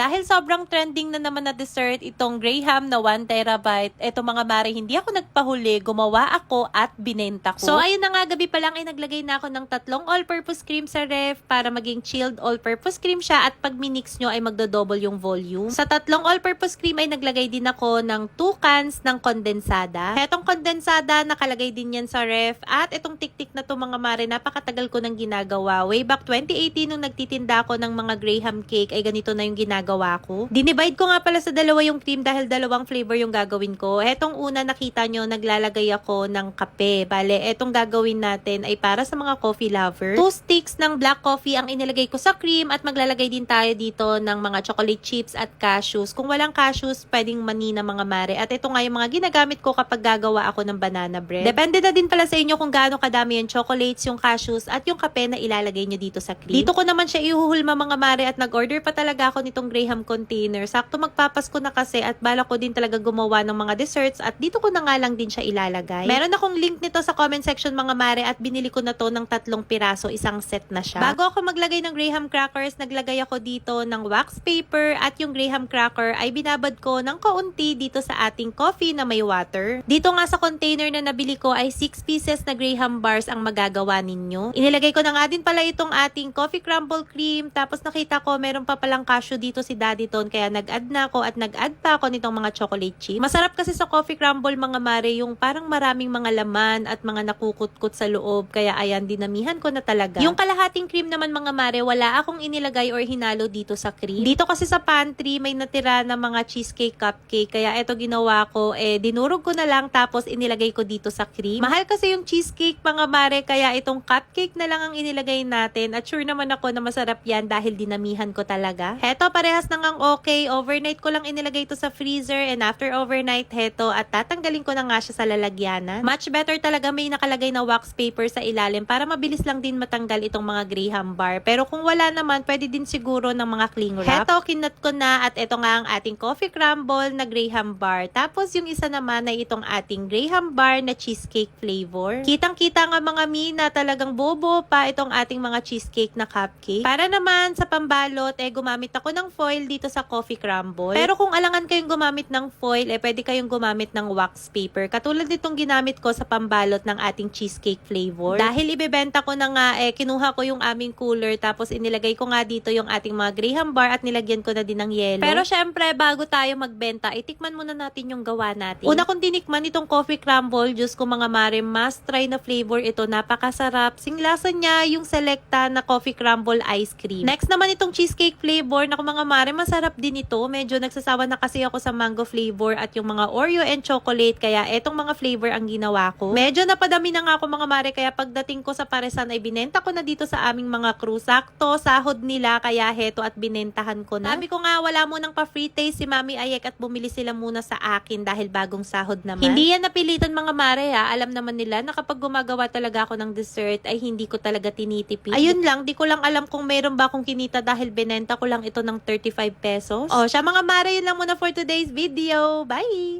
Dahil sobrang trending na naman na dessert itong Graham na 1 terabyte, eto mga mare, hindi ako nagpahuli, gumawa ako at binenta ko. So ayun na nga, gabi pa lang ay naglagay na ako ng 3 all-purpose cream sa ref para maging chilled all-purpose cream siya at pag minix nyo ay magdo-double yung volume. Sa 3 all-purpose cream ay naglagay din ako ng 2 cans ng kondensada. Etong kondensada, nakalagay din yan sa ref at itong tik-tik na to mga mare, napakatagal ko nang ginagawa. Way back 2018 nung nagtitinda ako ng mga Graham cake ay ganito na yung ginagawa ko. Dinivide ko nga pala sa dalawa yung cream dahil dalawang flavor yung gagawin ko. Etong una nakita nyo, naglalagay ako ng kape. Bale, etong gagawin natin ay para sa mga coffee lover. 2 sticks ng black coffee ang inilagay ko sa cream at maglalagay din tayo dito ng mga chocolate chips at cashews. Kung walang cashews, pwedeng mani na mga mare. At ito nga yung mga ginagamit ko kapag gagawa ako ng banana bread. Depende na din pala sa inyo kung gaano kadami yung chocolates, yung cashews at yung kape na ilalagay nyo dito sa cream. Dito ko naman siya ihuhulma mga mare at nag-order pa talaga ako nitong Graham container. Sakto magpapasko na kasi at bala ko din talaga gumawa ng mga desserts at dito ko na nga lang din siya ilalagay. Meron akong link nito sa comment section mga mare at binili ko na to ng 3 piraso, isang set na siya. Bago ako maglagay ng Graham crackers, naglagay ako dito ng wax paper at yung Graham cracker ay binabad ko ng kaunti dito sa ating coffee na may water. Dito nga sa container na nabili ko ay 6 pieces na Graham bars ang magagawa ninyo. Inilagay ko na nga din pala itong ating coffee crumble cream tapos nakita ko meron pa palang cashew dito si Daddy Ton kaya nag-add na ako at nag-add pa ako nitong mga chocolate chip. Masarap kasi sa coffee crumble mga mare yung parang maraming mga laman at mga nakukutkot sa loob kaya ayan dinamihan ko na talaga. Yung kalahating cream naman mga mare wala akong inilagay or hinalo dito sa cream. Dito kasi sa pantry may natira na mga cheesecake cupcake kaya eto ginawa ko dinurog ko na lang tapos inilagay ko dito sa cream. Mahal kasi yung cheesecake mga mare kaya itong cupcake na lang ang inilagay natin at sure naman ako na masarap yan dahil dinamihan ko talaga. Heto parehas nang ang okay. Overnight ko lang inilagay ito sa freezer and after overnight heto at tatanggalin ko na nga siya sa lalagyanan. Much better talaga may nakalagay na wax paper sa ilalim para mabilis lang din matanggal itong mga Graham bar. Pero kung wala naman pwede din siguro ng mga cling wrap. Heto kinat ko na at ito nga ang ating coffee crumble na Graham bar. Tapos yung isa naman ay itong ating Graham bar na cheesecake flavor. Kitang-kita nga mga na talagang bobo pa itong ating mga cheesecake na cupcake. Para naman sa pambalot gumamit ako ng foil dito sa coffee crumble. Pero kung alangan kayong gumamit ng foil pwede kayong gumamit ng wax paper. Katulad nitong ginamit ko sa pambalot ng ating cheesecake flavor. Dahil ibebenta ko na nga kinuha ko yung aming cooler tapos inilagay ko nga dito yung ating mga Graham bar at nilagyan ko na din ng yelo. Pero syempre bago tayo magbenta itikman muna natin yung gawa natin. Una kong tinikman itong coffee crumble, Diyos ko mga mare, must try na flavor ito. Napakasarap. Singlasa niya yung selecta na coffee crumble ice cream. Next naman itong cheesecake flavor. Naku mga mare, masarap din ito. Medyo nagsasawa na kasi ako sa mango flavor at yung mga Oreo and chocolate. Kaya etong mga flavor ang ginawa ko. Medyo napadami na nga ako mga mare. Kaya pagdating ko sa paresan ay binenta ko na dito sa aming mga crew. Sakto, sahod nila. Kaya heto at binentahan ko na. Sabi ko nga wala munang pa free taste si Mami Ayek at bumili sila muna sa akin dahil bagong sahod naman. Hindi yan napilitan mga mare ha. Alam naman nila na kapag gumagawa talaga ako ng dessert ay hindi ko talaga tinitipid. Ayun lang, di ko lang alam kung meron ba akong kinita dahil binenta ko lang ito ng 35 pesos. O siya mga mare, yun lang muna for today's video. Bye!